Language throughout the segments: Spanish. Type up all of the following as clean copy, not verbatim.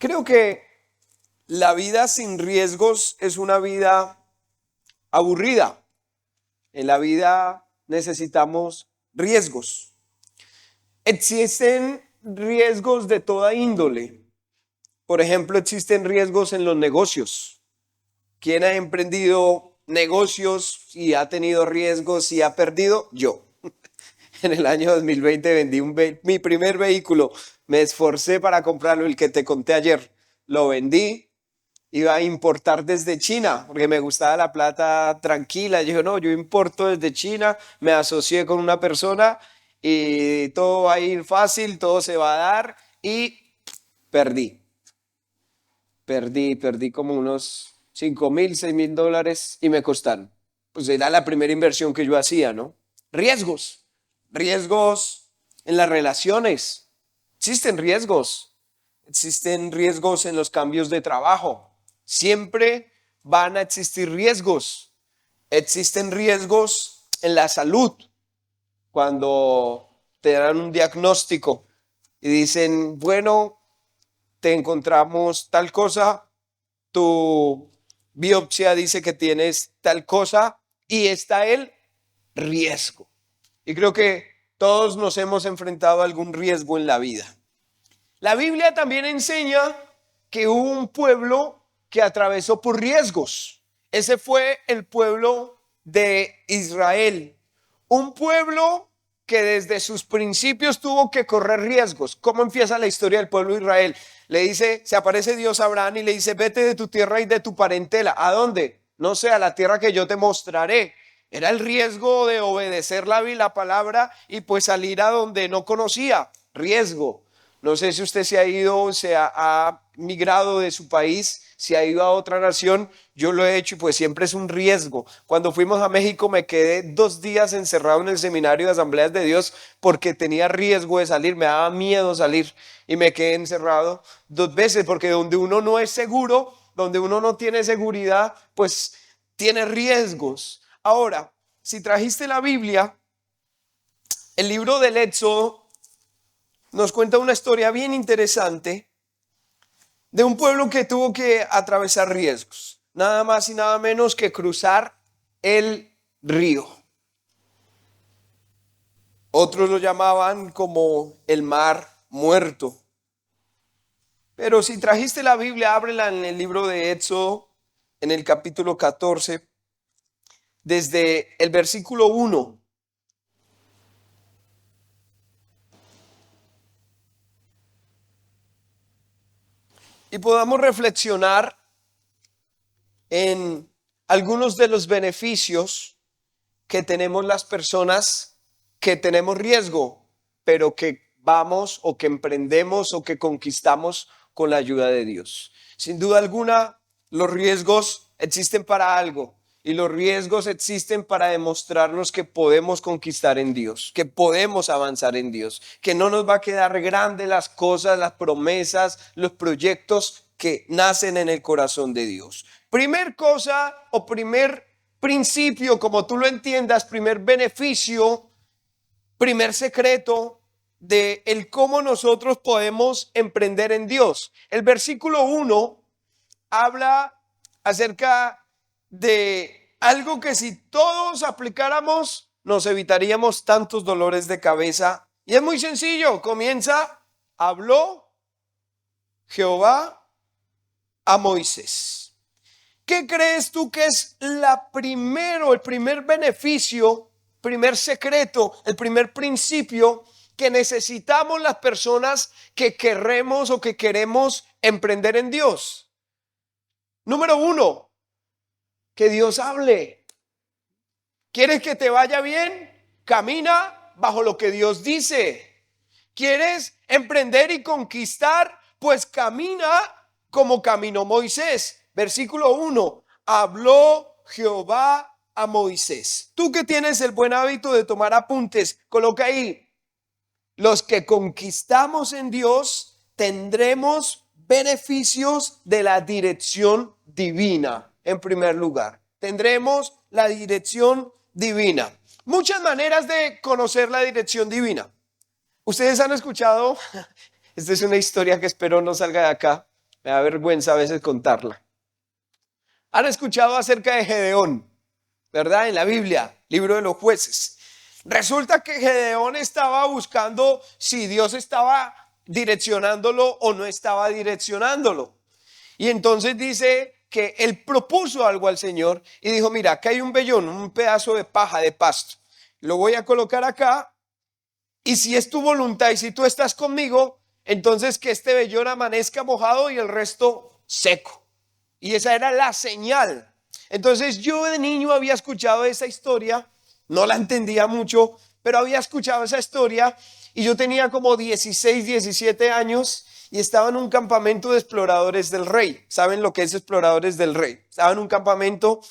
Creo que la vida sin riesgos es una vida aburrida. En la vida necesitamos riesgos. Existen riesgos de toda índole. Por ejemplo, existen riesgos en los negocios. ¿Quién ha emprendido negocios y ha tenido riesgos y ha perdido? Yo. En el año 2020 vendí mi primer vehículo. Me esforcé para comprarlo, el que te conté ayer. Lo vendí. Iba a importar desde China, porque me gustaba la plata tranquila. Yo dije, no, yo importo desde China, me asocié con una persona y todo va a ir fácil, todo se va a dar y perdí. Perdí como unos 5.000, $6.000 y me costaron. Pues era la primera inversión que yo hacía, ¿no? Riesgos en las relaciones. Existen riesgos en los cambios de trabajo. Siempre van a existir riesgos. Existen riesgos en la salud. Cuando te dan un diagnóstico y dicen, bueno, te encontramos tal cosa, tu biopsia dice que tienes tal cosa y está el riesgo. Y creo que todos nos hemos enfrentado a algún riesgo en la vida. La Biblia también enseña que hubo un pueblo que atravesó por riesgos. Ese fue el pueblo de Israel. Un pueblo que desde sus principios tuvo que correr riesgos. ¿Cómo empieza la historia del pueblo de Israel? Le dice, se aparece Dios a Abraham y le dice, vete de tu tierra y de tu parentela. ¿A dónde? No sé, a la tierra que yo te mostraré. Era el riesgo de obedecer la palabra y pues salir a donde no conocía. Riesgo. No sé si usted se ha ido, ha migrado de su país, se ha ido a otra nación. Yo lo he hecho y pues siempre es un riesgo. Cuando fuimos a México me quedé 2 días encerrado en el seminario de Asambleas de Dios porque tenía riesgo de salir, me daba miedo salir y me quedé encerrado 2 veces porque donde uno no es seguro, donde uno no tiene seguridad, pues tiene riesgos. Ahora, si trajiste la Biblia, el libro del Éxodo nos cuenta una historia bien interesante de un pueblo que tuvo que atravesar riesgos, nada más y nada menos que cruzar el río. Otros lo llamaban como el mar muerto. Pero si trajiste la Biblia, ábrela en el libro de Éxodo, en el capítulo 14, desde el versículo 1. Y podamos reflexionar en algunos de los beneficios que tenemos las personas que tenemos riesgo, pero que vamos o que emprendemos o que conquistamos con la ayuda de Dios. Sin duda alguna, los riesgos existen para algo y los riesgos existen para demostrarnos que podemos conquistar en Dios, que podemos avanzar en Dios, que no nos va a quedar grande las cosas, las promesas, los proyectos que nacen en el corazón de Dios. Primer cosa o primer principio, como tú lo entiendas, primer beneficio, primer secreto de el cómo nosotros podemos emprender en Dios. El versículo 1 habla acerca de algo que si todos aplicáramos nos evitaríamos tantos dolores de cabeza. Y es muy sencillo, comienza, habló Jehová a Moisés. ¿Qué crees tú que es el primer beneficio, primer secreto, el primer principio que necesitamos las personas que queremos o que queremos emprender en Dios? Número 1, que Dios hable. ¿Quieres que te vaya bien? Camina bajo lo que Dios dice. ¿Quieres emprender y conquistar? Pues camina como caminó Moisés. Versículo 1, habló Jehová a Moisés. Tú que tienes el buen hábito de tomar apuntes, coloca ahí, los que conquistamos en Dios tendremos beneficios de la dirección divina. En primer lugar, tendremos la dirección divina. Muchas maneras de conocer la dirección divina. Ustedes han escuchado, esta es una historia que espero no salga de acá, Me da vergüenza a veces contarla. ¿Han escuchado acerca de Gedeón? ¿Verdad? En la Biblia, libro de los jueces. Resulta que Gedeón estaba buscando si Dios estaba direccionándolo o no estaba direccionándolo. Y entonces dice que él propuso algo al Señor y dijo, mira, acá hay un vellón, un pedazo de paja, de pasto. Lo voy a colocar acá y si es tu voluntad y si tú estás conmigo, entonces que este vellón amanezca mojado y el resto seco. Y esa era la señal. Entonces yo de niño había escuchado esa historia, no la entendía mucho, pero había escuchado esa historia y yo tenía como 16, 17 años y estaba en un campamento de exploradores del rey. ¿Saben lo que es exploradores del rey? Estaba en un campamento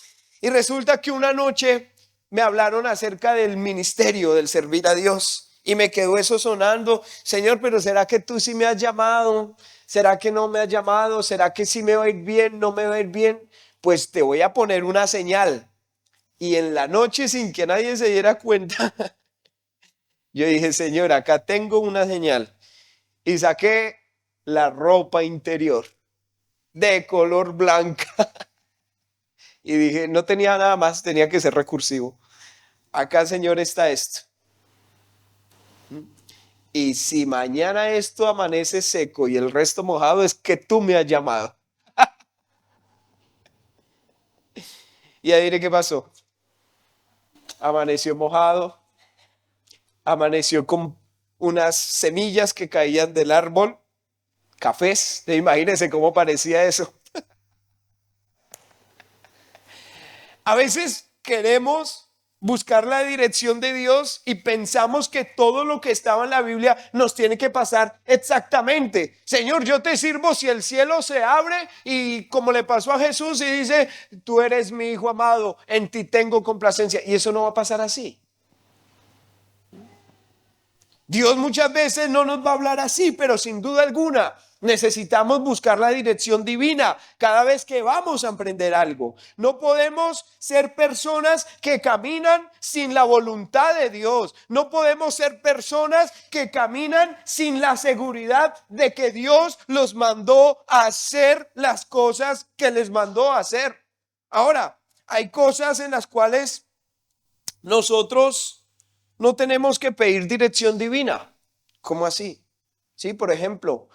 y resulta que una noche me hablaron acerca del ministerio, del servir a Dios. Y me quedó eso sonando, Señor, pero ¿será que tú sí me has llamado? ¿Será que no me has llamado? ¿Será que sí me va a ir bien? ¿No me va a ir bien? Pues te voy a poner una señal. Y en la noche, sin que nadie se diera cuenta, yo dije, Señor, acá tengo una señal. Y saqué la ropa interior de color blanca. Y dije, no tenía nada más, tenía que ser recursivo. Acá, Señor, está esto. Y si mañana esto amanece seco y el resto mojado, es que tú me has llamado. Y ahí diré qué pasó. Amaneció mojado, amaneció con unas semillas que caían del árbol, cafés. Imagínense cómo parecía eso. A veces queremos buscar la dirección de Dios y pensamos que todo lo que estaba en la Biblia nos tiene que pasar exactamente. Señor, yo te sirvo si el cielo se abre y como le pasó a Jesús y dice, tú eres mi hijo amado, en ti tengo complacencia. Y eso no va a pasar así. Dios muchas veces no nos va a hablar así, pero sin duda alguna necesitamos buscar la dirección divina cada vez que vamos a emprender algo. No podemos ser personas que caminan sin la voluntad de Dios. No podemos ser personas que caminan sin la seguridad de que Dios los mandó a hacer las cosas que les mandó a hacer. Ahora, hay cosas en las cuales nosotros no tenemos que pedir dirección divina. ¿Cómo así? Sí, por ejemplo,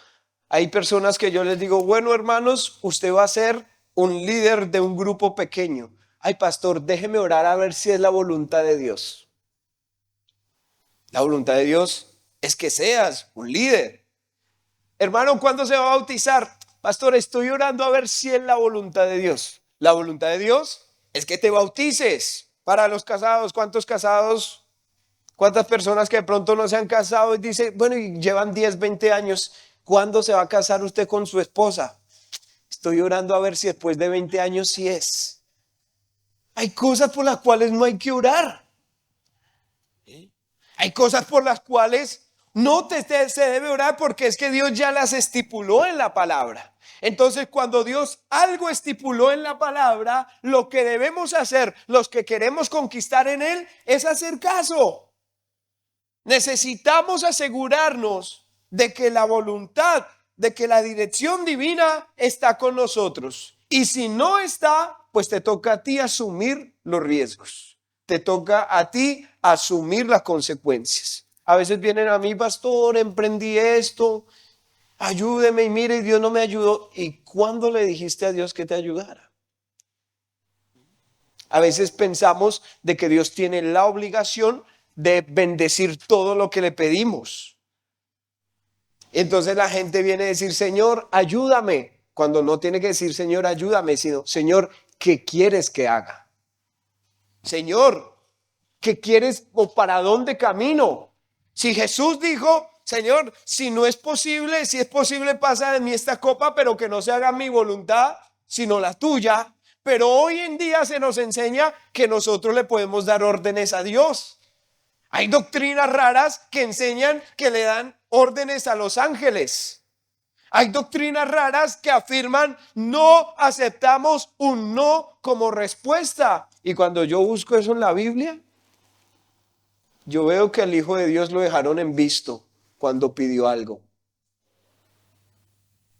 hay personas que yo les digo, bueno, hermanos, usted va a ser un líder de un grupo pequeño. Ay, pastor, déjeme orar a ver si es la voluntad de Dios. La voluntad de Dios es que seas un líder. Hermano, ¿cuándo se va a bautizar? Pastor, estoy orando a ver si es la voluntad de Dios. La voluntad de Dios es que te bautices. Para los casados, ¿cuántos casados? ¿Cuántas personas que de pronto no se han casado y dicen, bueno, y llevan 10, 20 años, ¿cuándo se va a casar usted con su esposa? Estoy orando a ver si después de 20 años sí es. Hay cosas por las cuales no hay que orar. Hay cosas por las cuales no se debe orar porque es que Dios ya las estipuló en la palabra. Entonces, cuando Dios algo estipuló en la palabra, lo que debemos hacer, los que queremos conquistar en Él, es hacer caso. Necesitamos asegurarnos de que la voluntad, de que la dirección divina está con nosotros. Y si no está, pues te toca a ti asumir los riesgos. Te toca a ti asumir las consecuencias. A veces vienen a mí, pastor, emprendí esto, ayúdeme y mire, Dios no me ayudó. ¿Y cuándo le dijiste a Dios que te ayudara? A veces pensamos de que Dios tiene la obligación de bendecir todo lo que le pedimos. Entonces la gente viene a decir, Señor, ayúdame, cuando no tiene que decir, Señor, ayúdame, sino, Señor, ¿qué quieres que haga? Señor, ¿qué quieres o para dónde camino? Si Jesús dijo, Señor, si no es posible, si es posible, pasa de mí esta copa, pero que no se haga mi voluntad, sino la tuya. Pero hoy en día se nos enseña que nosotros le podemos dar órdenes a Dios. Hay doctrinas raras que enseñan que le dan órdenes a los ángeles. Hay doctrinas raras que afirman no aceptamos un no como respuesta. Y cuando yo busco eso en la Biblia, yo veo que al Hijo de Dios lo dejaron en visto cuando pidió algo.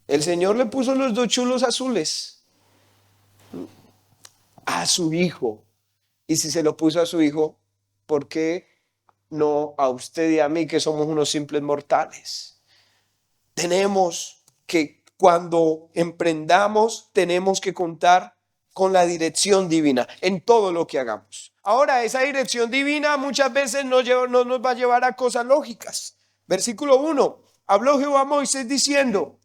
El Señor le puso los dos chulos azules a su hijo. Y si se lo puso a su hijo, ¿por qué no a usted y a mí, que somos unos simples mortales? Tenemos que, cuando emprendamos, tenemos que contar con la dirección divina en todo lo que hagamos. Ahora, esa dirección divina muchas veces no nos va a llevar a cosas lógicas. Versículo 1. Habló Jehová a Moisés diciendo: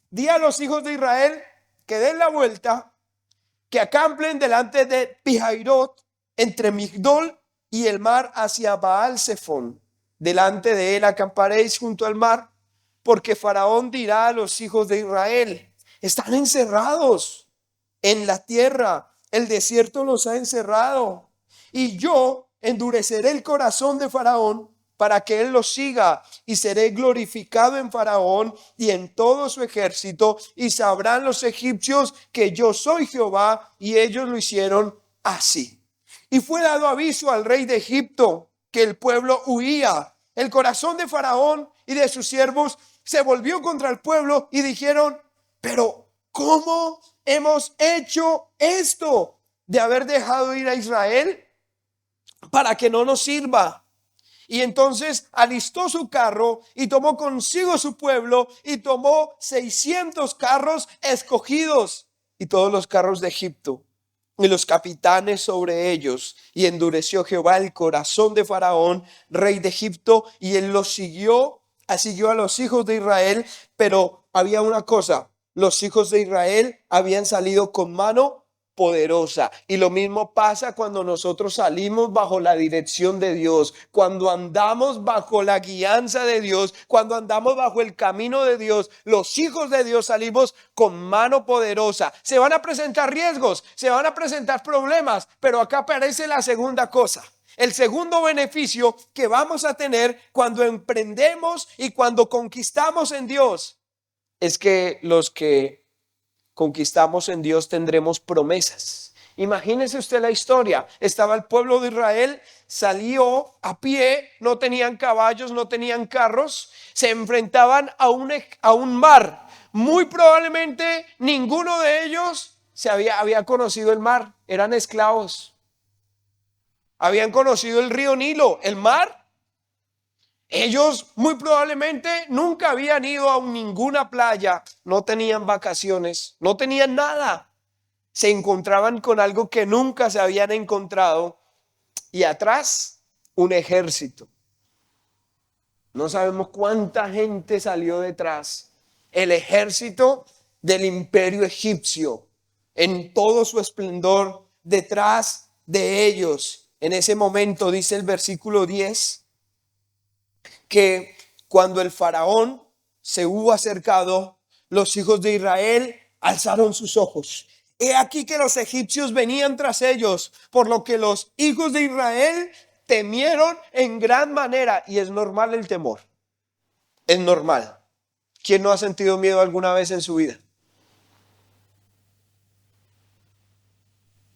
di a los hijos de Israel que den la vuelta, que acampen delante de Pihairot, entre Migdol y el mar, hacia Baal Zephón. Delante de él acamparéis junto al mar, porque Faraón dirá a los hijos de Israel: están encerrados en la tierra, el desierto los ha encerrado, y yo endureceré el corazón de Faraón para que él los siga, y seré glorificado en Faraón y en todo su ejército, y sabrán los egipcios que yo soy Jehová. Y ellos lo hicieron así. Y fue dado aviso al rey de Egipto que el pueblo huía. El corazón de Faraón y de sus siervos se volvió contra el pueblo y dijeron: pero ¿cómo hemos hecho esto de haber dejado ir a Israel para que no nos sirva? Y entonces alistó su carro y tomó consigo su pueblo, y tomó 600 carros escogidos y todos los carros de Egipto y los capitanes sobre ellos. Y endureció Jehová el corazón de Faraón, rey de Egipto, y él los siguió a los hijos de Israel. Pero había una cosa: los hijos de Israel habían salido con mano poderosa. Y lo mismo pasa cuando nosotros salimos bajo la dirección de Dios, cuando andamos bajo la guianza de Dios, cuando andamos bajo el camino de Dios. Los hijos de Dios salimos con mano poderosa. Se van a presentar riesgos, se van a presentar problemas, pero acá aparece la segunda cosa. El segundo beneficio que vamos a tener cuando emprendemos y cuando conquistamos en Dios es que los que conquistamos en Dios tendremos promesas. Imagínese usted la historia. Estaba el pueblo de Israel, salió a pie, no tenían caballos, no tenían carros, se enfrentaban a un mar. Muy probablemente ninguno de ellos había conocido el mar, eran esclavos. Habían conocido el río Nilo, el mar. Ellos muy probablemente nunca habían ido a ninguna playa, no tenían vacaciones, no tenían nada. Se encontraban con algo que nunca se habían encontrado, y atrás un ejército. No sabemos cuánta gente salió detrás. El ejército del imperio egipcio en todo su esplendor detrás de ellos. En ese momento dice el versículo 10 que cuando el faraón se hubo acercado, los hijos de Israel alzaron sus ojos. He aquí que los egipcios venían tras ellos, por lo que los hijos de Israel temieron en gran manera. Y es normal el temor, es normal. ¿Quién no ha sentido miedo alguna vez en su vida?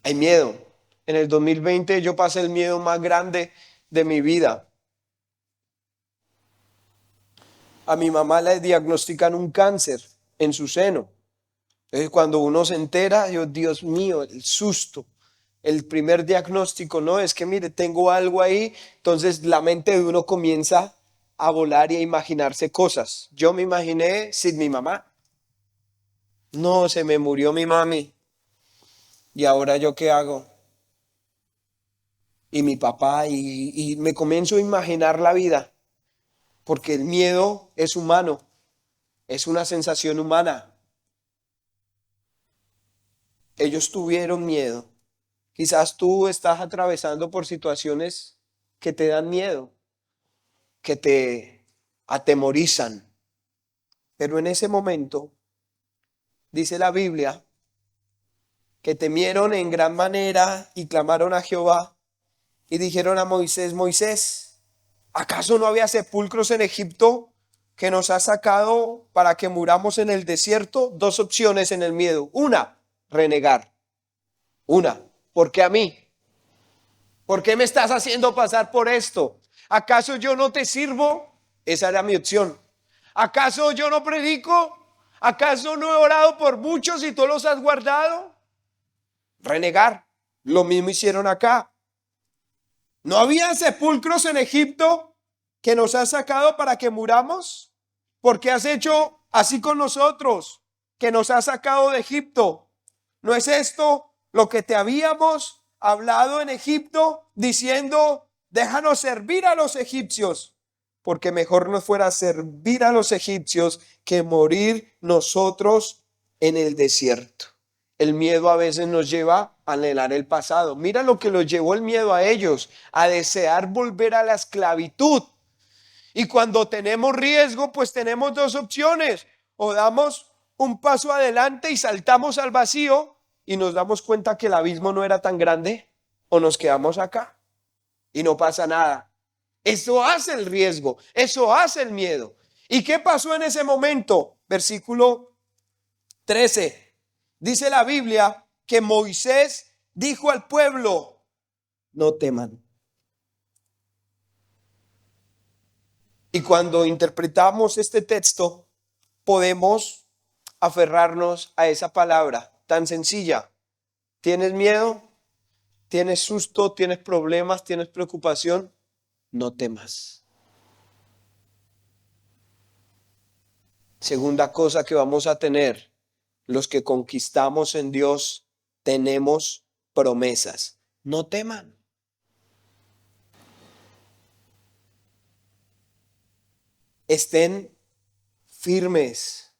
Hay miedo. En el 2020 yo pasé el miedo más grande de mi vida. A mi mamá le diagnostican un cáncer en su seno. Entonces, cuando uno se entera, yo, Dios mío, el susto. El primer diagnóstico, no, es que mire, tengo algo ahí. Entonces la mente de uno comienza a volar y a imaginarse cosas. Yo me imaginé sin mi mamá. No, se me murió mi mami. ¿Y ahora yo qué hago? Y mi papá, y me comienzo a imaginar la vida. Porque el miedo es humano, es una sensación humana. Ellos tuvieron miedo. Quizás tú estás atravesando por situaciones que te dan miedo, que te atemorizan. Pero en ese momento, dice la Biblia, que temieron en gran manera y clamaron a Jehová y dijeron a Moisés: Moisés, ¿acaso no había sepulcros en Egipto que nos has sacado para que muramos en el desierto? Dos opciones en el miedo. Una, renegar. Una, ¿por qué a mí? ¿Por qué me estás haciendo pasar por esto? ¿Acaso yo no te sirvo? Esa era mi opción. ¿Acaso yo no predico? ¿Acaso no he orado por muchos y tú los has guardado? Renegar. Lo mismo hicieron acá. ¿No había sepulcros en Egipto que nos has sacado para que muramos? ¿Por qué has hecho así con nosotros, que nos has sacado de Egipto? ¿No es esto lo que te habíamos hablado en Egipto, diciendo, déjanos servir a los egipcios? Porque mejor nos fuera servir a los egipcios que morir nosotros en el desierto. El miedo a veces nos lleva a anhelar el pasado. Mira lo que los llevó el miedo a ellos, a desear volver a la esclavitud. Y cuando tenemos riesgo, pues tenemos dos opciones. O damos un paso adelante y saltamos al vacío y nos damos cuenta que el abismo no era tan grande, o nos quedamos acá y no pasa nada. Eso hace el riesgo, eso hace el miedo. ¿Y qué pasó en ese momento? Versículo 13. Dice la Biblia que Moisés dijo al pueblo, no teman. Y cuando interpretamos este texto, podemos aferrarnos a esa palabra tan sencilla. ¿Tienes miedo? ¿Tienes susto? ¿Tienes problemas? ¿Tienes preocupación? No temas. Segunda cosa que vamos a tener, los que conquistamos en Dios, tenemos promesas. No teman. Estén firmes.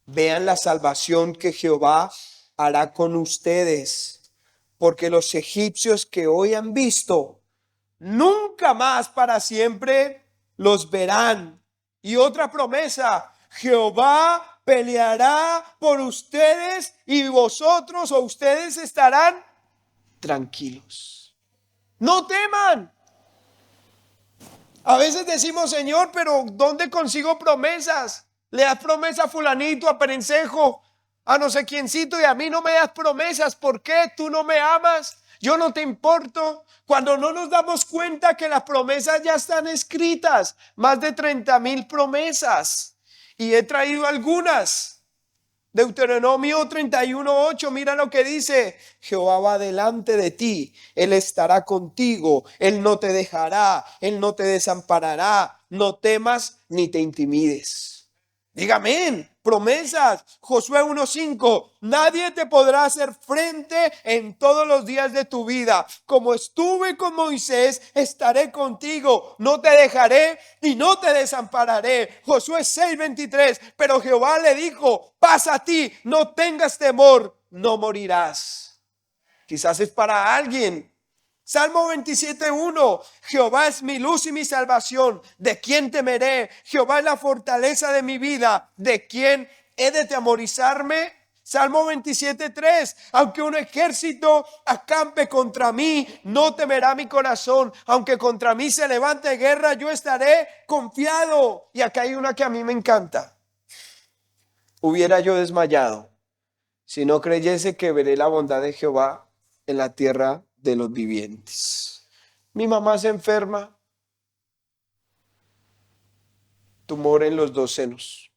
Vean la salvación que Jehová hará con ustedes, porque los egipcios que hoy han visto, nunca más para siempre los verán. Y otra promesa, Jehová peleará por ustedes y vosotros o ustedes estarán tranquilos. No teman. A veces decimos, Señor, pero ¿dónde consigo promesas? Le das promesa a fulanito, a perencejo, a no sé quiéncito, y a mí no me das promesas. ¿Por qué? ¿Tú no me amas? ¿Yo no te importo? Cuando no nos damos cuenta que las promesas ya están escritas, más de 30,000 promesas, y he traído algunas. Deuteronomio 31:8, mira lo que dice: Jehová va delante de ti, Él estará contigo, Él no te dejará, Él no te desamparará, no temas ni te intimides. Dígame, promesas. Josué 1:5, nadie te podrá hacer frente en todos los días de tu vida. Como estuve con Moisés, estaré contigo, no te dejaré y no te desampararé. Josué 6:23, pero Jehová le dijo, pasa a ti, no tengas temor, no morirás. Quizás es para alguien. Salmo 27:1, Jehová es mi luz y mi salvación, ¿de quién temeré? Jehová es la fortaleza de mi vida, ¿de quién he de temorizarme? Salmo 27:3, aunque un ejército acampe contra mí, no temerá mi corazón, aunque contra mí se levante guerra, yo estaré confiado. Y acá hay una que a mí me encanta. Hubiera yo desmayado si no creyese que veré la bondad de Jehová en la tierra de los vivientes. Mi mamá se enferma, tumor en los 2 senos.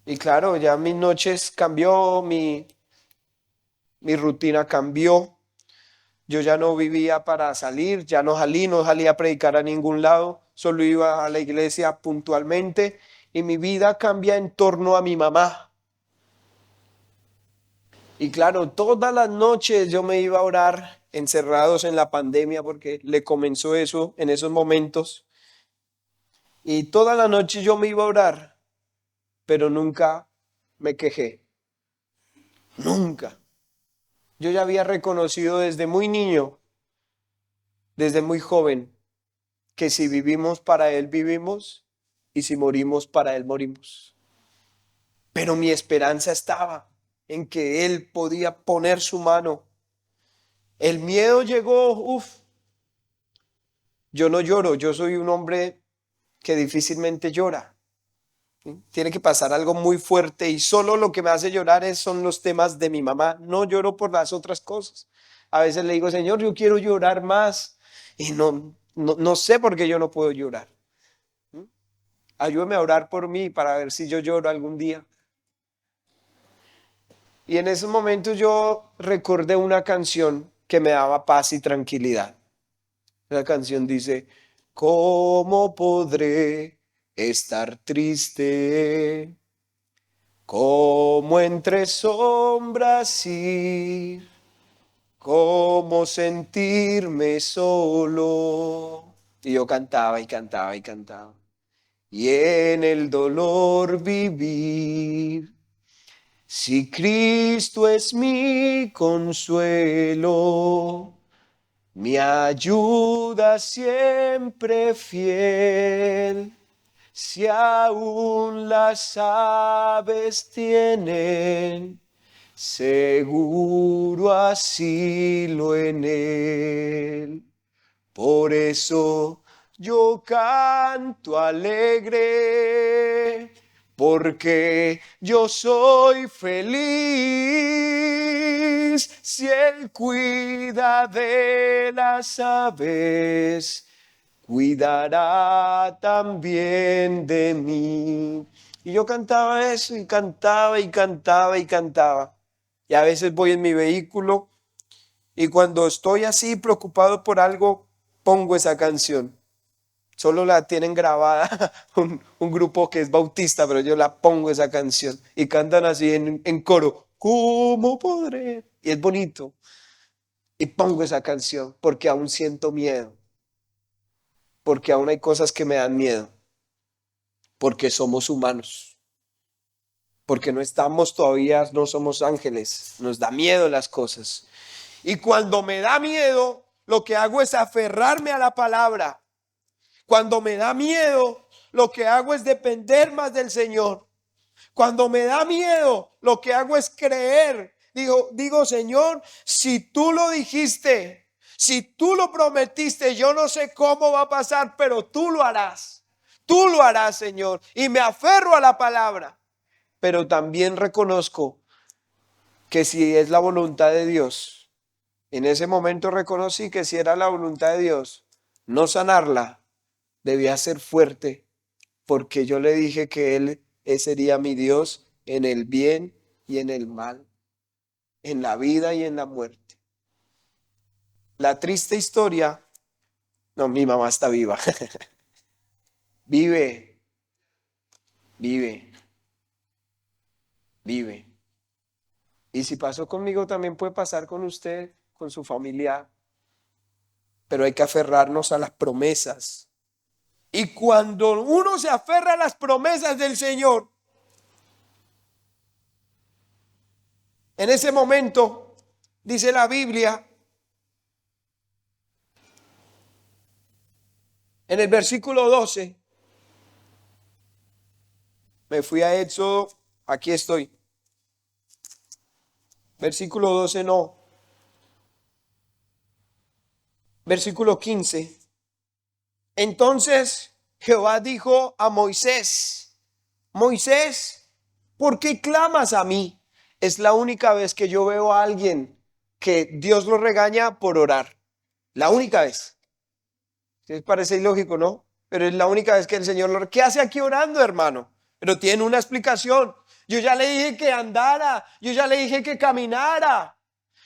Y claro, ya mis noches cambió, mi rutina cambió. Yo ya no vivía para salir, ya no salía a predicar a ningún lado, solo iba a la iglesia puntualmente y mi vida cambia en torno a mi mamá. Y claro, todas las noches yo me iba a orar encerrados en la pandemia porque le comenzó eso en esos momentos. Y toda la noche yo me iba a orar, pero nunca me quejé. Nunca. Yo ya había reconocido desde muy niño, desde muy joven, que si vivimos para Él vivimos y si morimos para Él morimos. Pero mi esperanza estaba en que Él podía poner su mano. El miedo llegó, yo no lloro, yo soy un hombre que difícilmente llora. ¿Sí? Tiene que pasar algo muy fuerte y solo lo que me hace llorar son los temas de mi mamá. No lloro por las otras cosas. A veces le digo, Señor, yo quiero llorar más y no sé por qué yo no puedo llorar. ayúdeme a orar por mí para ver si yo lloro algún día. Y en esos momentos yo recordé una canción que me daba paz y tranquilidad. La canción dice, ¿cómo podré estar triste? ¿Cómo entre sombras ir? ¿Cómo sentirme solo? Y yo cantaba y cantaba y cantaba. Y en el dolor vivir. Si Cristo es mi consuelo, mi ayuda siempre fiel. Si aún las aves tienen seguro asilo en él. Por eso yo canto alegre, porque yo soy feliz. Si Él cuida de las aves, cuidará también de mí. Y yo cantaba eso y cantaba y cantaba y cantaba. Y a veces voy en mi vehículo y cuando estoy así preocupado por algo, pongo esa canción. Solo la tienen grabada un grupo que es bautista, pero yo la pongo esa canción y cantan así en coro. ¿Cómo podré? Y es bonito. Y pongo esa canción porque aún siento miedo, porque aún hay cosas que me dan miedo, porque somos humanos, porque no estamos todavía, no somos ángeles, nos da miedo las cosas. Y cuando me da miedo, lo que hago es aferrarme a la palabra. Cuando me da miedo, lo que hago es depender más del Señor. Cuando me da miedo, lo que hago es creer. Digo, Señor, si tú lo dijiste, si tú lo prometiste, yo no sé cómo va a pasar, pero tú lo harás. Tú lo harás, Señor. Y me aferro a la palabra. Pero también reconozco que si es la voluntad de Dios, en ese momento reconocí que si era la voluntad de Dios, no sanarla, debía ser fuerte, porque yo le dije que Él sería mi Dios en el bien y en el mal, en la vida y en la muerte. La triste historia, no, mi mamá está viva, vive, vive, vive. Y si pasó conmigo, también puede pasar con usted, con su familia, pero hay que aferrarnos a las promesas. Y cuando uno se aferra a las promesas del Señor, en ese momento, dice la Biblia, en el versículo 12, me fui a Éxodo, aquí estoy. Versículo 12 no. Versículo 15. Entonces Jehová dijo a Moisés, Moisés, ¿por qué clamas a mí? Es la única vez que yo veo a alguien que Dios lo regaña por orar. La única vez. Les parece ilógico, ¿no? Pero es la única vez que el Señor lo... ¿Qué hace aquí orando, hermano? Pero tiene una explicación. Yo ya le dije que andara. Yo ya le dije que caminara.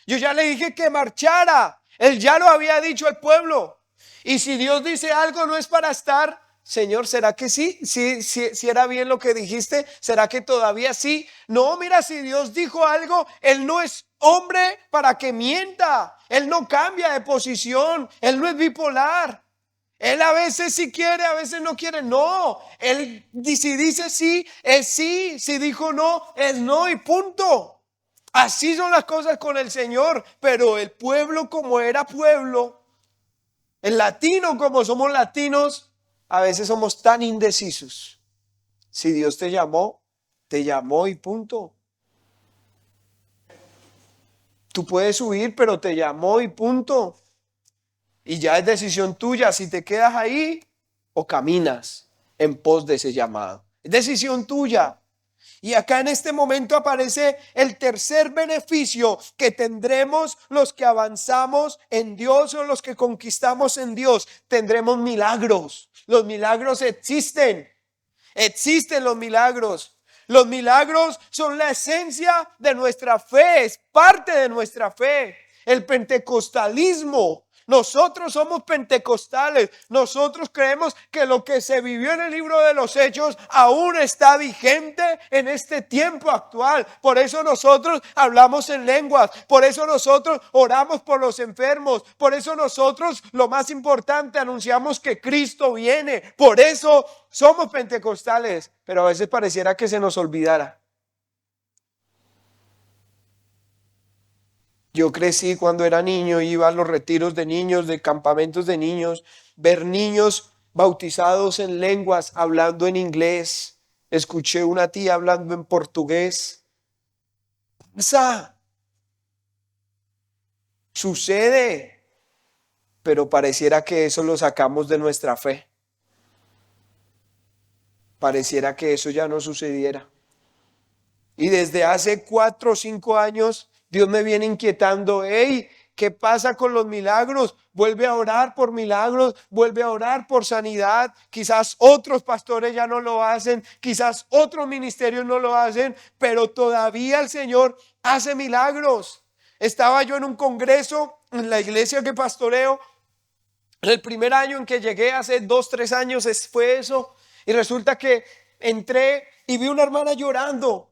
Yo ya le dije que marchara. Él ya lo había dicho al pueblo. Y si Dios dice algo, no es para estar... Señor, ¿será que sí? Si era bien lo que dijiste, ¿será que todavía sí? No, mira, si Dios dijo algo, Él no es hombre para que mienta. Él no cambia de posición. Él no es bipolar. Él a veces sí quiere, a veces no quiere. No, Él si dice sí, es sí. Si dijo no, es no y punto. Así son las cosas con el Señor. Pero el pueblo como era pueblo, el latino como somos latinos, a veces somos tan indecisos. Si Dios te llamó y punto. Tú puedes huir, pero te llamó y punto. Y ya es decisión tuya si te quedas ahí o caminas en pos de ese llamado. Es decisión tuya. Y acá en este momento aparece el tercer beneficio que tendremos los que avanzamos en Dios o los que conquistamos en Dios. Tendremos milagros. Los milagros existen. Existen los milagros. Los milagros son la esencia de nuestra fe, es parte de nuestra fe. El pentecostalismo, nosotros somos pentecostales, nosotros creemos que lo que se vivió en el libro de los Hechos aún está vigente en este tiempo actual. Por eso nosotros hablamos en lenguas, por eso nosotros oramos por los enfermos, por eso nosotros, lo más importante, anunciamos que Cristo viene. Por eso somos pentecostales, pero a veces pareciera que se nos olvidara. Yo crecí cuando era niño, iba a los retiros de niños, de campamentos de niños, ver niños bautizados en lenguas, hablando en inglés. Escuché una tía hablando en portugués. Pasa, sucede, pero pareciera que eso lo sacamos de nuestra fe. Pareciera que eso ya no sucediera. Y desde hace 4 o 5 años, Dios me viene inquietando. Hey, ¿qué pasa con los milagros? Vuelve a orar por milagros, vuelve a orar por sanidad. Quizás otros pastores ya no lo hacen, quizás otros ministerios no lo hacen, pero todavía el Señor hace milagros. Estaba yo en un congreso en la iglesia que pastoreo. En el primer año en que llegué, hace 2, 3 años fue eso. Y resulta que entré y vi una hermana llorando.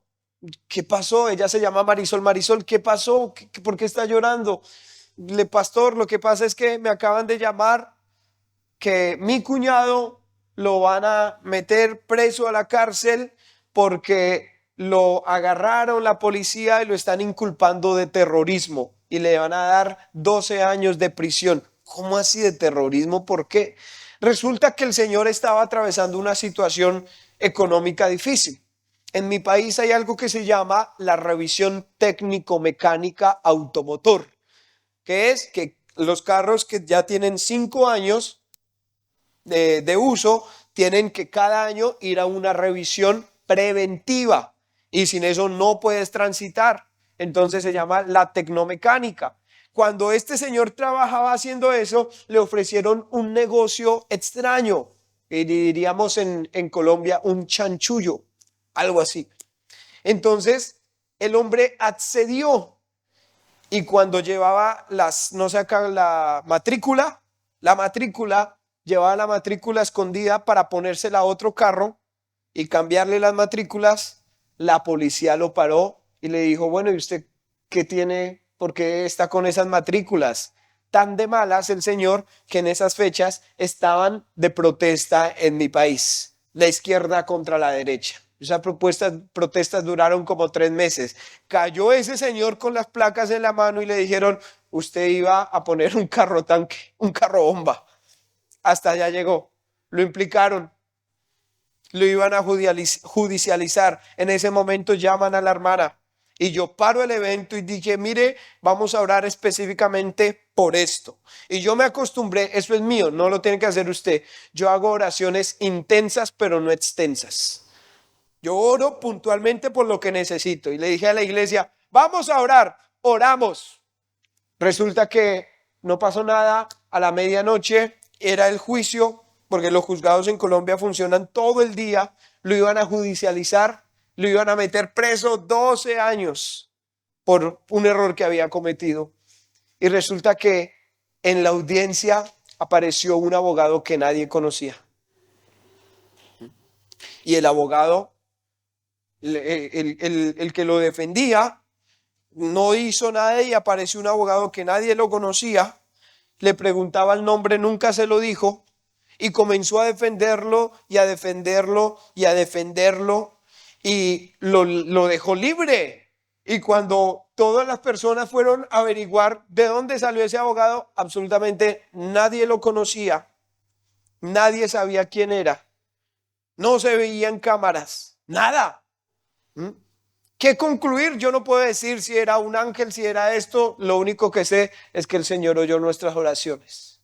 ¿Qué pasó? Ella se llama Marisol. Marisol, ¿qué pasó? ¿Por qué está llorando? Pastor, lo que pasa es que me acaban de llamar que mi cuñado lo van a meter preso a la cárcel porque lo agarraron la policía y lo están inculpando de terrorismo y le van a dar 12 años de prisión. ¿Cómo así de terrorismo? ¿Por qué? Resulta que el señor estaba atravesando una situación económica difícil. En mi país hay algo que se llama la revisión técnico-mecánica automotor, que es que los carros que ya tienen 5 años de uso tienen que cada año ir a una revisión preventiva y sin eso no puedes transitar. Entonces se llama la tecnomecánica. Cuando este señor trabajaba haciendo eso, le ofrecieron un negocio extraño, y diríamos en Colombia un chanchullo, algo así. Entonces el hombre accedió y cuando llevaba no sé acá, la matrícula, llevaba la matrícula escondida para ponérsela a otro carro y cambiarle las matrículas. La policía lo paró y le dijo, bueno, ¿y usted qué tiene? ¿Por qué está con esas matrículas? Tan de malas el señor que en esas fechas estaban de protesta en mi país, la izquierda contra la derecha. Esas protestas duraron como 3 meses. Cayó ese señor con las placas en la mano y le dijeron, usted iba a poner un carro tanque, un carro bomba. Hasta allá llegó. Lo implicaron. Lo iban a judicializar. En ese momento llaman a la hermana. Y yo paro el evento y dije, mire, vamos a orar específicamente por esto. Y yo me acostumbré, eso es mío, no lo tiene que hacer usted. Yo hago oraciones intensas, pero no extensas. Yo oro puntualmente por lo que necesito. Y le dije a la iglesia, vamos a orar, oramos. Resulta que no pasó nada. A la medianoche era el juicio, porque los juzgados en Colombia funcionan todo el día. Lo iban a judicializar, lo iban a meter preso 12 años por un error que había cometido. Y resulta que en la audiencia apareció un abogado que nadie conocía. Y el abogado, el que lo defendía, no hizo nada y apareció un abogado que nadie lo conocía. Le preguntaba el nombre, nunca se lo dijo. Y comenzó a defenderlo y a defenderlo y a defenderlo. Y lo dejó libre. Y cuando todas las personas fueron a averiguar de dónde salió ese abogado, absolutamente nadie lo conocía. Nadie sabía quién era. No se veían cámaras. Nada. ¿Qué concluir? Yo no puedo decir si era un ángel, si era esto. Lo único que sé es que el Señor oyó nuestras oraciones.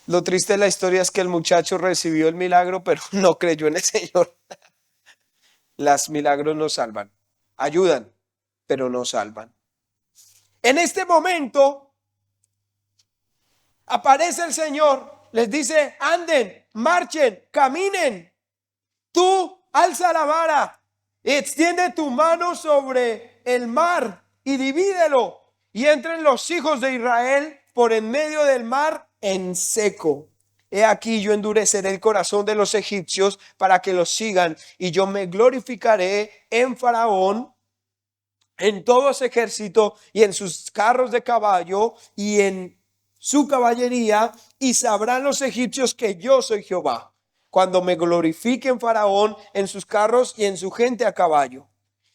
Lo triste de la historia es que el muchacho recibió el milagro, pero no creyó en el Señor. Los milagros no salvan. Ayudan, pero no salvan. En este momento aparece el Señor les dice, anden, marchen, caminen. Tú alza la vara, extiende tu mano sobre el mar y divídelo. Y entren los hijos de Israel por en medio del mar en seco. He aquí yo endureceré el corazón de los egipcios para que los sigan. Y yo me glorificaré en Faraón, en todo ese ejército y en sus carros de caballo y en su caballería, y sabrán los egipcios que yo soy Jehová, cuando me glorifique en Faraón, en sus carros y en su gente a caballo.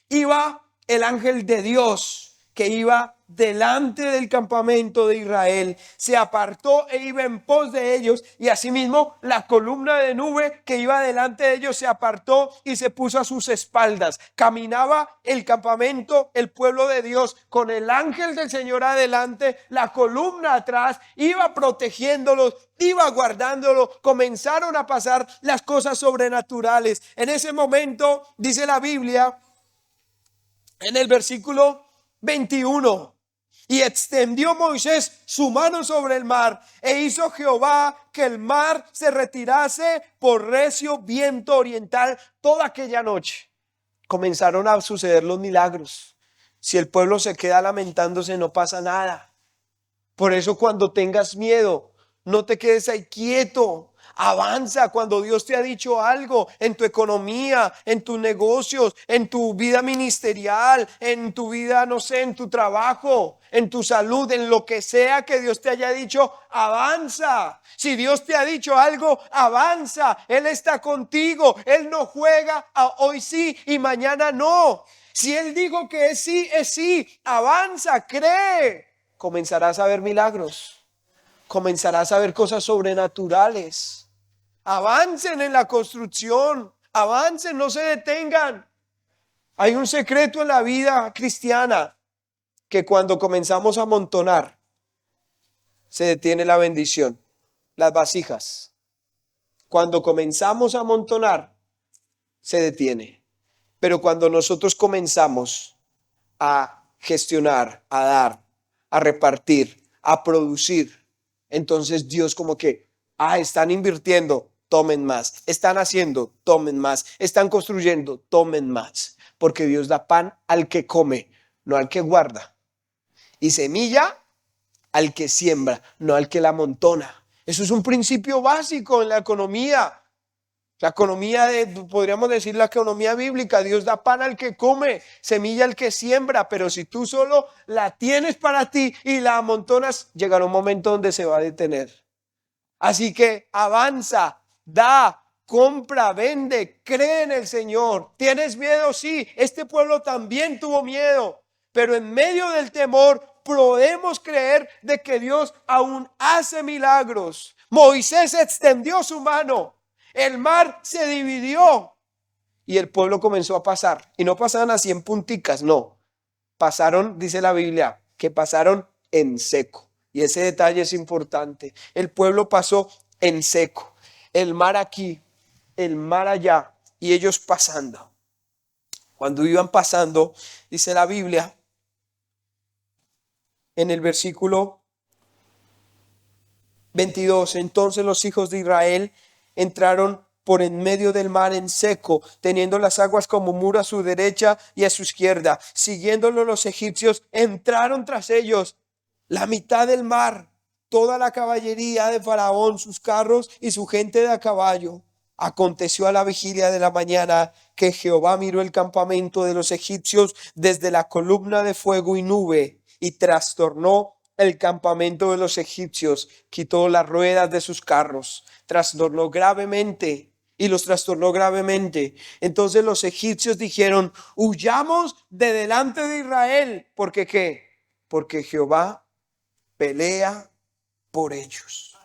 Iba el ángel de Dios que iba delante del campamento de Israel, se apartó e iba en pos de ellos, y asimismo la columna de nube que iba delante de ellos se apartó y se puso a sus espaldas. Caminaba el campamento, el pueblo de Dios, con el ángel del Señor adelante, la columna atrás, iba protegiéndolos, iba guardándolo. Comenzaron a pasar las cosas sobrenaturales. En ese momento, dice la Biblia, en el versículo 21, y extendió Moisés su mano sobre el mar, e hizo Jehová que el mar se retirase por recio viento oriental toda aquella noche. Comenzaron a suceder los milagros. Si el pueblo se queda lamentándose, no pasa nada. Por eso, cuando tengas miedo, no te quedes ahí quieto. Avanza cuando Dios te ha dicho algo en tu economía, en tus negocios, en tu vida ministerial, en tu vida, no sé, en tu trabajo, en tu salud, en lo que sea que Dios te haya dicho, avanza. Si Dios te ha dicho algo, avanza. Él está contigo. Él no juega a hoy sí y mañana no. Si Él dijo que es sí, es sí. Avanza, cree. Comenzarás a ver milagros. Comenzarás a ver cosas sobrenaturales. Avancen en la construcción, avancen, no se detengan. Hay un secreto en la vida cristiana, que cuando comenzamos a amontonar, se detiene la bendición. Las vasijas, cuando comenzamos a amontonar, se detiene. Pero cuando nosotros comenzamos a gestionar, a dar, a repartir, a producir, entonces Dios como que, están invirtiendo, tomen más. Están haciendo, tomen más. Están construyendo, tomen más. Porque Dios da pan al que come, no al que guarda. Y semilla al que siembra, no al que la amontona. Eso es un principio básico en la economía. La economía podríamos decir la economía bíblica. Dios da pan al que come, semilla al que siembra. Pero si tú solo la tienes para ti y la amontonas, llegará un momento donde se va a detener. Así que avanza, da, compra, vende, cree en el Señor. ¿Tienes miedo? Sí, este pueblo también tuvo miedo, pero en medio del temor podemos creer de que Dios aún hace milagros. Moisés extendió su mano, el mar se dividió y el pueblo comenzó a pasar. Y no pasaban así en punticas, no. Pasaron, dice la Biblia, que pasaron en seco. Y ese detalle es importante. El pueblo pasó en seco. El mar aquí, el mar allá, y ellos pasando. Cuando iban pasando, dice la Biblia, en el versículo 22, entonces los hijos de Israel entraron por en medio del mar en seco, teniendo las aguas como muro a su derecha y a su izquierda. Siguiéndolo los egipcios, entraron tras ellos la mitad del mar, toda la caballería de Faraón, sus carros y su gente de a caballo. Aconteció a la vigilia de la mañana que Jehová miró el campamento de los egipcios desde la columna de fuego y nube, y trastornó el campamento de los egipcios, quitó las ruedas de sus carros, trastornó gravemente. Y los trastornó gravemente. Entonces los egipcios dijeron: huyamos de delante de Israel. ¿Porque qué? Porque Jehová pelea por ellos.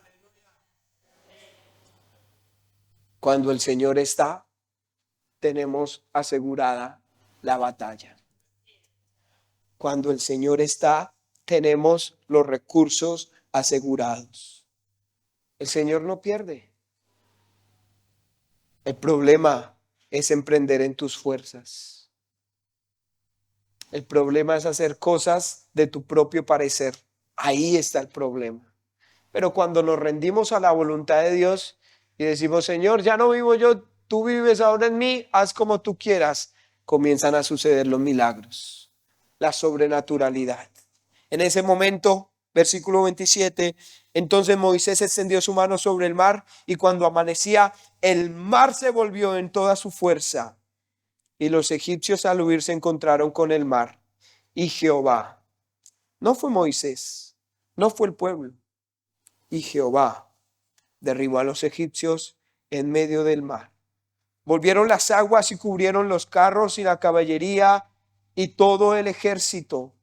Cuando el Señor está, tenemos asegurada la batalla. Cuando el Señor está, tenemos los recursos asegurados. El Señor no pierde. El problema es emprender en tus fuerzas. El problema es hacer cosas de tu propio parecer. Ahí está el problema. Pero cuando nos rendimos a la voluntad de Dios y decimos, Señor, ya no vivo yo, tú vives ahora en mí, haz como tú quieras, comienzan a suceder los milagros, la sobrenaturalidad. En ese momento, versículo 27, entonces Moisés extendió su mano sobre el mar y cuando amanecía, el mar se volvió en toda su fuerza y los egipcios al huir se encontraron con el mar. Y Jehová, no fue Moisés, no fue el pueblo, y Jehová derribó a los egipcios en medio del mar. Volvieron las aguas y cubrieron los carros y la caballería y todo el ejército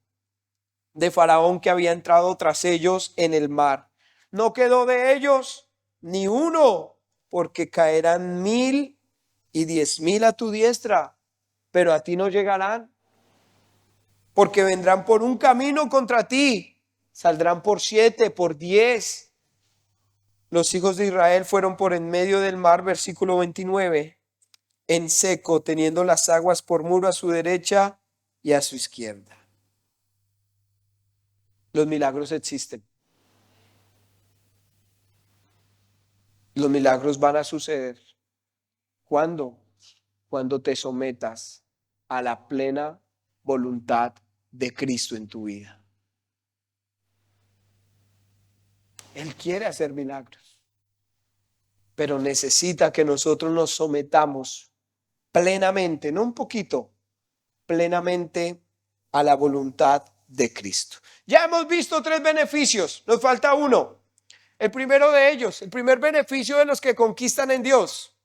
de Faraón que había entrado tras ellos en el mar. No quedó de ellos ni uno, porque caerán 1,010,000 a tu diestra, pero a ti no llegarán, porque vendrán por un camino contra ti, saldrán por 7, por 10. Los hijos de Israel fueron por en medio del mar, versículo 29, en seco, teniendo las aguas por muro a su derecha y a su izquierda. Los milagros existen. Los milagros van a suceder. ¿Cuándo? Cuando te sometas a la plena voluntad de Cristo en tu vida. Él quiere hacer milagros, pero necesita que nosotros nos sometamos plenamente, no un poquito, plenamente a la voluntad de Cristo. Ya hemos visto 3 beneficios, nos falta uno. El primero de ellos, el primer beneficio de los que conquistan en Dios.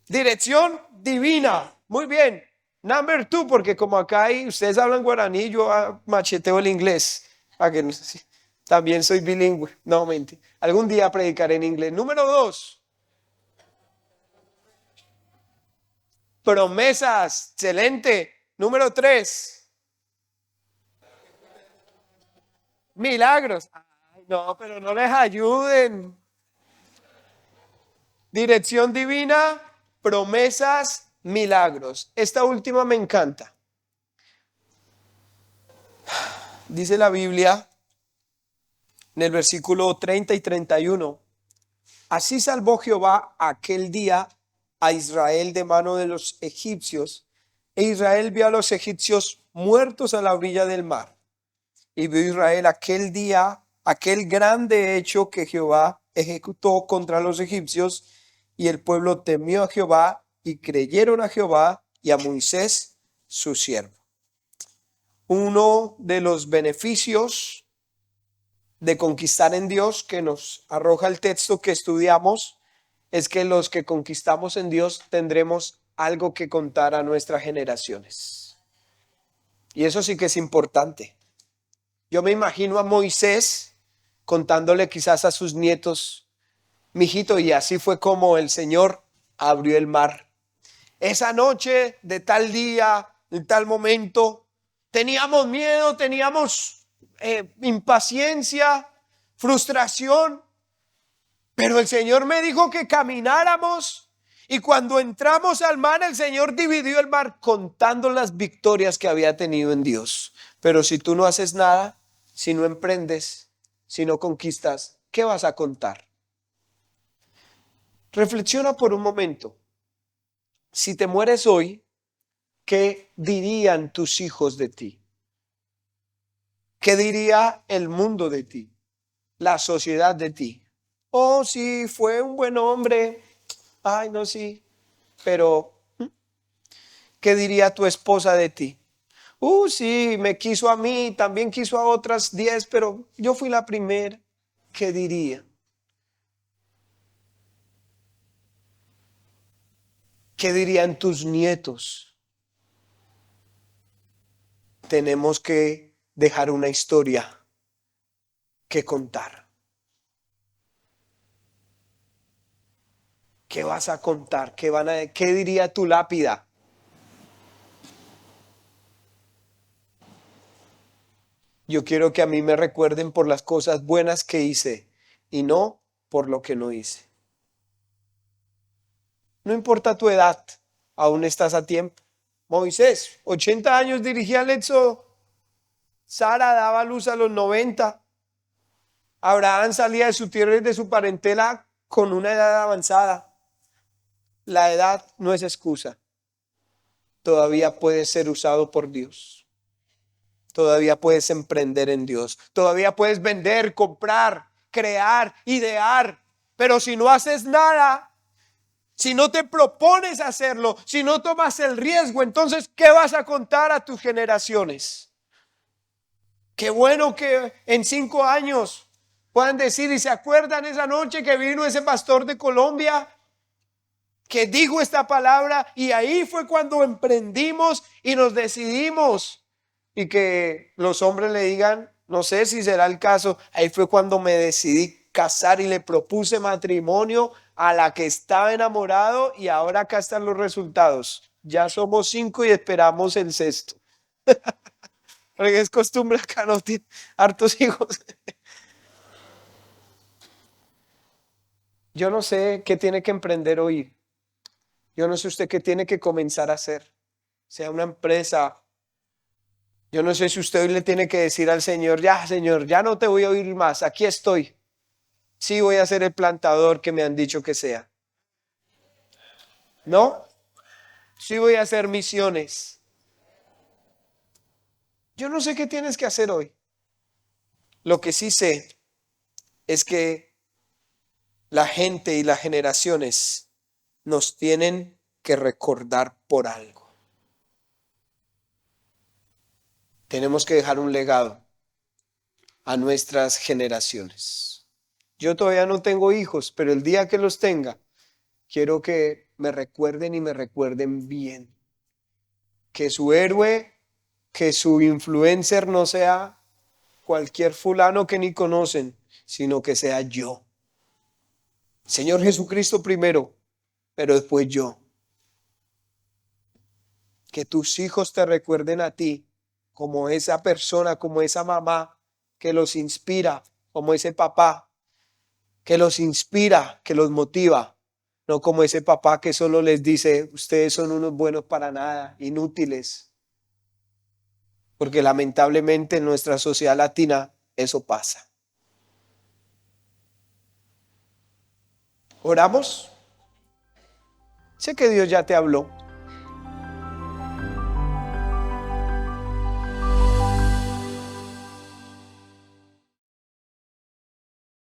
Dirección divina. Muy bien. Number 2, porque como acá ustedes hablan guaraní, yo macheteo el inglés. También soy bilingüe. No, mentira. Algún día predicaré en inglés. Número 2. Promesas. Excelente. Número 3. Milagros. Ay, no, pero no les ayuden. Dirección divina, promesas, milagros. Esta última me encanta. Dice la Biblia en el versículo 30 y 31. Así salvó Jehová aquel día a Israel de mano de los egipcios. E Israel vio a los egipcios muertos a la orilla del mar. Y vio Israel aquel día, aquel grande hecho que Jehová ejecutó contra los egipcios. Y el pueblo temió a Jehová y creyeron a Jehová y a Moisés, su siervo. Uno de los beneficios de conquistar en Dios que nos arroja el texto que estudiamos es que los que conquistamos en Dios tendremos algo que contar a nuestras generaciones. Y eso sí que es importante. Yo me imagino a Moisés contándole quizás a sus nietos: mijito, y así fue como el Señor abrió el mar. Esa noche de tal día, en tal momento, teníamos miedo, teníamos impaciencia, frustración, pero el Señor me dijo que camináramos y cuando entramos al mar, el Señor dividió el mar contando las victorias que había tenido en Dios. Pero si tú no haces nada, si no emprendes, si no conquistas, ¿qué vas a contar? Reflexiona por un momento. Si te mueres hoy, ¿qué dirían tus hijos de ti? ¿Qué diría el mundo de ti? La sociedad de ti. Oh, sí, fue un buen hombre. Ay, no, sí. Pero, ¿qué diría tu esposa de ti? Sí, me quiso a mí, también quiso a otras 10, pero yo fui la primera. ¿Qué diría? ¿Qué dirían tus nietos? Tenemos que dejar una historia que contar. ¿Qué vas a contar? ¿Qué diría tu lápida? Yo quiero que a mí me recuerden por las cosas buenas que hice y no por lo que no hice. No importa tu edad, aún estás a tiempo. Moisés, 80 años dirigía al éxodo. Sara daba a luz a los 90. Abraham salía de su tierra y de su parentela con una edad avanzada. La edad no es excusa. Todavía puedes ser usado por Dios. Todavía puedes emprender en Dios. Todavía puedes vender, comprar, crear, idear. Pero si no haces nada, si no te propones hacerlo, si no tomas el riesgo, entonces, ¿qué vas a contar a tus generaciones? Qué bueno que en 5 años puedan decir, y se acuerdan esa noche que vino ese pastor de Colombia que dijo esta palabra, y ahí fue cuando emprendimos y nos decidimos, y que los hombres le digan, no sé si será el caso, ahí fue cuando me decidí casar y le propuse matrimonio a la que estaba enamorado, y ahora acá están los resultados. Ya somos 5 y esperamos el sexto. Porque es costumbre acá, no tiene hartos hijos. Yo no sé qué tiene que emprender hoy. Yo no sé usted qué tiene que comenzar a hacer. Sea una empresa. Yo no sé si usted hoy le tiene que decir al Señor, ya Señor, ya no te voy a oír más, aquí estoy. Sí voy a ser el plantador que me han dicho que sea. ¿No? Sí voy a hacer misiones. Yo no sé qué tienes que hacer hoy. Lo que sí sé es que la gente y las generaciones nos tienen que recordar por algo. Tenemos que dejar un legado a nuestras generaciones. Yo todavía no tengo hijos, pero el día que los tenga, quiero que me recuerden y me recuerden bien. Que su héroe, que su influencer no sea cualquier fulano que ni conocen, sino que sea yo. Señor Jesucristo primero, pero después yo. Que tus hijos te recuerden a ti como esa persona, como esa mamá que los inspira, como ese papá que los inspira, que los motiva, no como ese papá que solo les dice, ustedes son unos buenos para nada, inútiles, porque lamentablemente en nuestra sociedad latina eso pasa. ¿Oramos? Sé que Dios ya te habló.